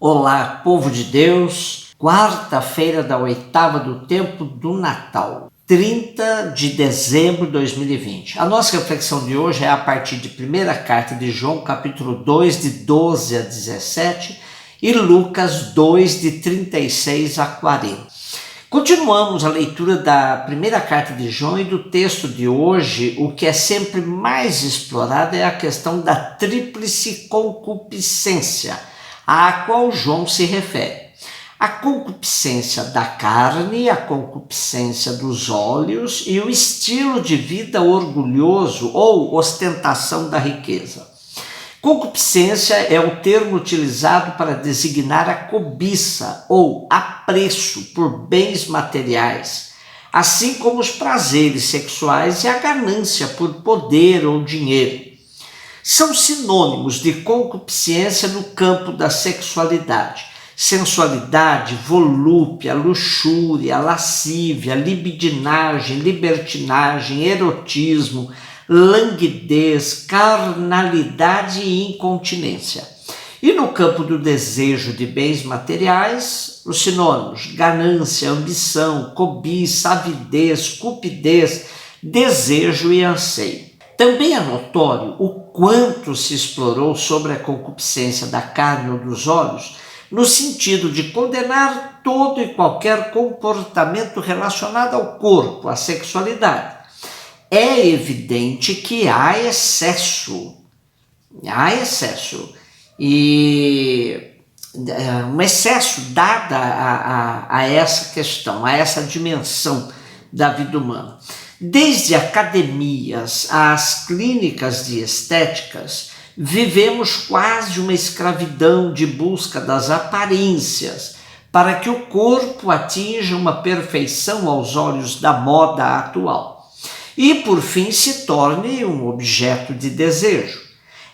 Olá, povo de Deus, quarta-feira da oitava do tempo do Natal, 30 de dezembro de 2020. A nossa reflexão de hoje é a partir de 1ª carta de João, capítulo 2, de 12 a 17, e Lucas 2, de 36 a 40. Continuamos a leitura da 1ª carta de João e do texto de hoje. O que é sempre mais explorado é a questão da tríplice concupiscência, a qual João se refere. A concupiscência da carne, a concupiscência dos olhos e o estilo de vida orgulhoso ou ostentação da riqueza. Concupiscência é o termo utilizado para designar a cobiça ou apreço por bens materiais, assim como os prazeres sexuais e a ganância por poder ou dinheiro. São sinônimos de concupiscência no campo da sexualidade. Sensualidade, volúpia, luxúria, lascívia, libidinagem, libertinagem, erotismo, languidez, carnalidade e incontinência. E no campo do desejo de bens materiais, os sinônimos ganância, ambição, cobiça, avidez, cupidez, desejo e anseio. Também é notório o quanto se explorou sobre a concupiscência da carne ou dos olhos, no sentido de condenar todo e qualquer comportamento relacionado ao corpo, à sexualidade. É evidente que há excesso, e um excesso dado a essa questão, a essa dimensão da vida humana. Desde academias às clínicas de estéticas, vivemos quase uma escravidão de busca das aparências para que o corpo atinja uma perfeição aos olhos da moda atual e, por fim, se torne um objeto de desejo.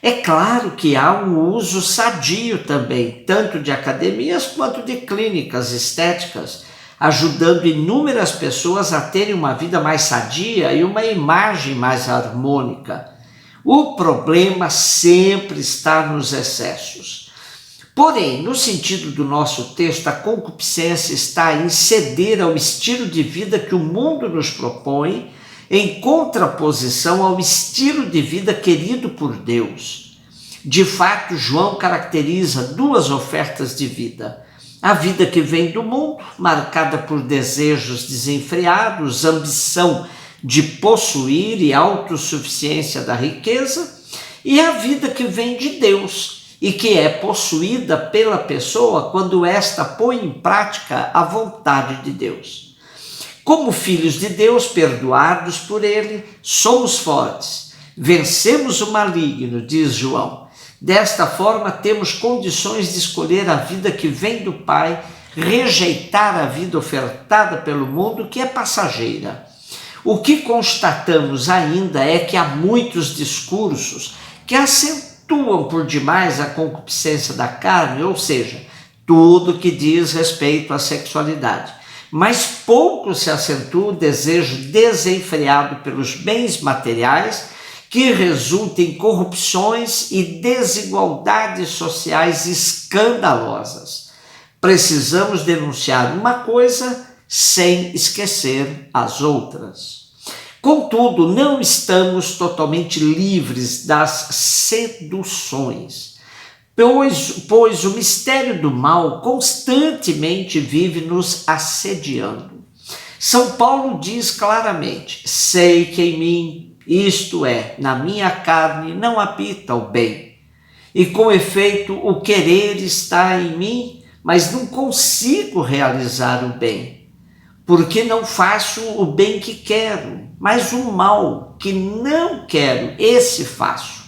É claro que há um uso sadio também, tanto de academias quanto de clínicas estéticas, ajudando inúmeras pessoas a terem uma vida mais sadia e uma imagem mais harmônica. O problema sempre está nos excessos. Porém, no sentido do nosso texto, a concupiscência está em ceder ao estilo de vida que o mundo nos propõe, em contraposição ao estilo de vida querido por Deus. De fato, João caracteriza duas ofertas de vida. A vida que vem do mundo, marcada por desejos desenfreados, ambição de possuir e autossuficiência da riqueza, e a vida que vem de Deus e que é possuída pela pessoa quando esta põe em prática a vontade de Deus. Como filhos de Deus, perdoados por Ele, somos fortes, vencemos o maligno, diz João. Desta forma, temos condições de escolher a vida que vem do Pai, rejeitar a vida ofertada pelo mundo, que é passageira. O que constatamos ainda é que há muitos discursos que acentuam por demais a concupiscência da carne, ou seja, tudo que diz respeito à sexualidade. Mas pouco se acentua o desejo desenfreado pelos bens materiais, que resulta em corrupções e desigualdades sociais escandalosas. Precisamos denunciar uma coisa sem esquecer as outras. Contudo, não estamos totalmente livres das seduções, pois o mistério do mal constantemente vive nos assediando. São Paulo diz claramente: sei que em mim, isto é, na minha carne, não habita o bem. E com efeito, o querer está em mim, mas não consigo realizar o bem. Porque não faço o bem que quero, mas o mal que não quero, esse faço.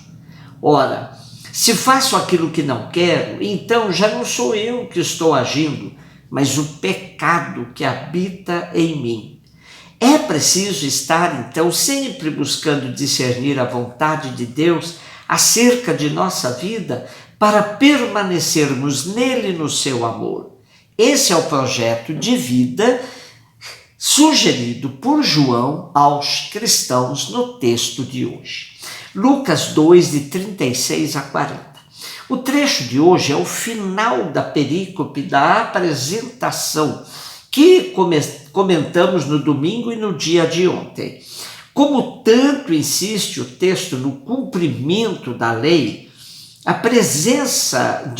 Ora, se faço aquilo que não quero, então já não sou eu que estou agindo, mas o pecado que habita em mim. É preciso estar, então, sempre buscando discernir a vontade de Deus acerca de nossa vida para permanecermos nele no seu amor. Esse é o projeto de vida sugerido por João aos cristãos no texto de hoje. Lucas 2, de 36 a 40. O trecho de hoje é o final da perícope da apresentação que comentamos no domingo e no dia de ontem. Como tanto insiste o texto no cumprimento da lei, a presença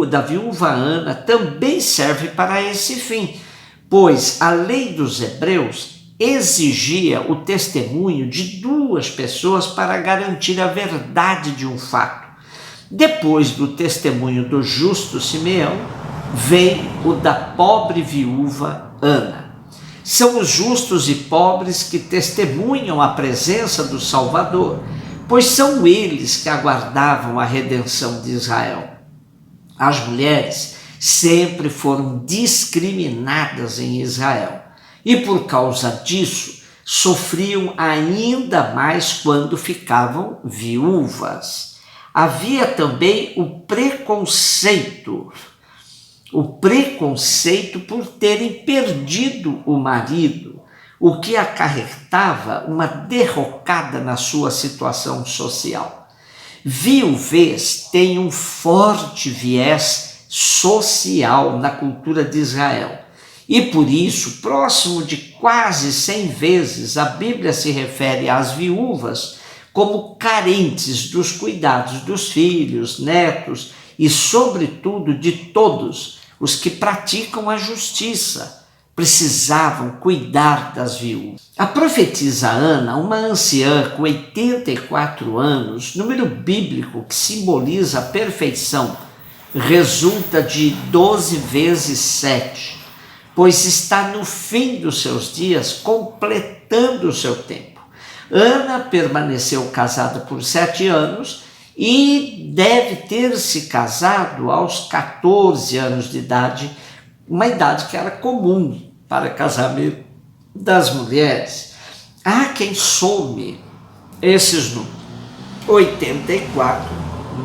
da viúva Ana também serve para esse fim, pois a lei dos Hebreus exigia o testemunho de 2 pessoas para garantir a verdade de um fato. Depois do testemunho do justo Simeão, vem o da pobre viúva Ana. São os justos e pobres que testemunham a presença do Salvador, pois são eles que aguardavam a redenção de Israel. As mulheres sempre foram discriminadas em Israel e, por causa disso, sofriam ainda mais quando ficavam viúvas. Havia também o preconceito por terem perdido o marido, o que acarretava uma derrocada na sua situação social. Viuvez tem um forte viés social na cultura de Israel, e por isso, próximo de quase 100 vezes, a Bíblia se refere às viúvas como carentes dos cuidados dos filhos, netos e, sobretudo, de todos os que praticam a justiça. Precisavam cuidar das viúvas. A profetisa Ana, uma anciã com 84 anos, número bíblico que simboliza a perfeição, resulta de 12 vezes 7, pois está no fim dos seus dias, completando o seu tempo. Ana permaneceu casada por 7 anos e deve ter se casado aos 14 anos de idade, uma idade que era comum para casamento das mulheres. Há quem some esses números: 84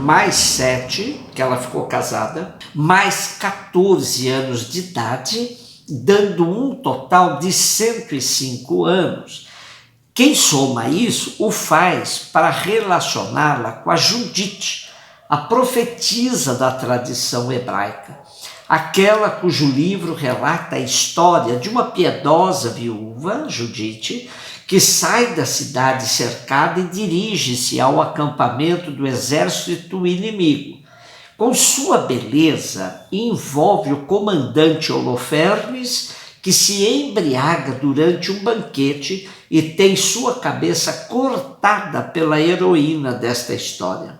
mais 7, que ela ficou casada, mais 14 anos de idade, dando um total de 105 anos. Quem soma isso o faz para relacioná-la com a Judite, a profetisa da tradição hebraica, aquela cujo livro relata a história de uma piedosa viúva, Judite, que sai da cidade cercada e dirige-se ao acampamento do exército inimigo. Com sua beleza, envolve o comandante Holofernes, que se embriaga durante um banquete e tem sua cabeça cortada pela heroína desta história.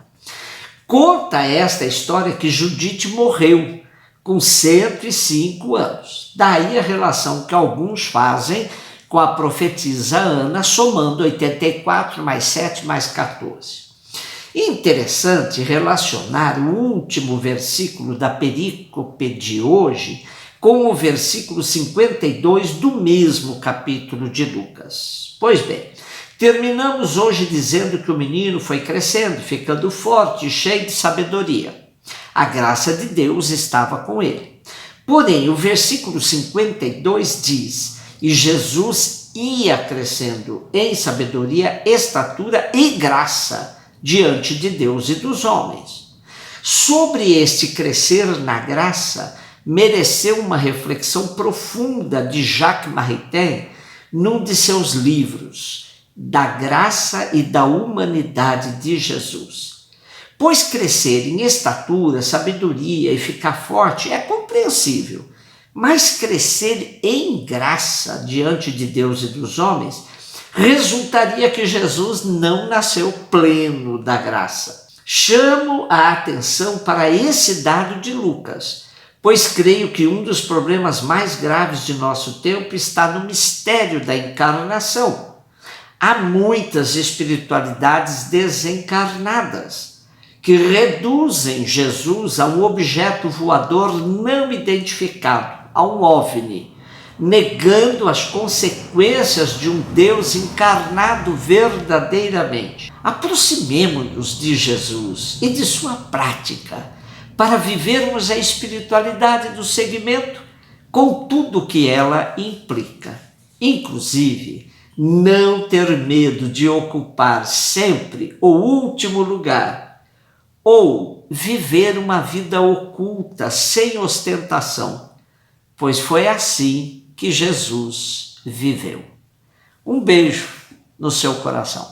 Conta esta história que Judite morreu com 105 anos. Daí a relação que alguns fazem com a profetisa Ana, somando 84 mais 7 mais 14. Interessante relacionar o último versículo da perícope de hoje com o versículo 52 do mesmo capítulo de Lucas. Pois bem, terminamos hoje dizendo que o menino foi crescendo, ficando forte e cheio de sabedoria. A graça de Deus estava com ele. Porém, o versículo 52 diz: e Jesus ia crescendo em sabedoria, estatura e graça diante de Deus e dos homens. Sobre este crescer na graça, mereceu uma reflexão profunda de Jacques Maritain num de seus livros, Da Graça e da Humanidade de Jesus. Pois crescer em estatura, sabedoria e ficar forte é compreensível, mas crescer em graça diante de Deus e dos homens resultaria que Jesus não nasceu pleno da graça. Chamo a atenção para esse dado de Lucas, pois creio que um dos problemas mais graves de nosso tempo está no mistério da encarnação. Há muitas espiritualidades desencarnadas que reduzem Jesus a um objeto voador não identificado, a um OVNI, negando as consequências de um Deus encarnado verdadeiramente. Aproximemo-nos de Jesus e de sua prática para vivermos a espiritualidade do segmento com tudo o que ela implica. Inclusive, não ter medo de ocupar sempre o último lugar, ou viver uma vida oculta, sem ostentação, pois foi assim que Jesus viveu. Um beijo no seu coração.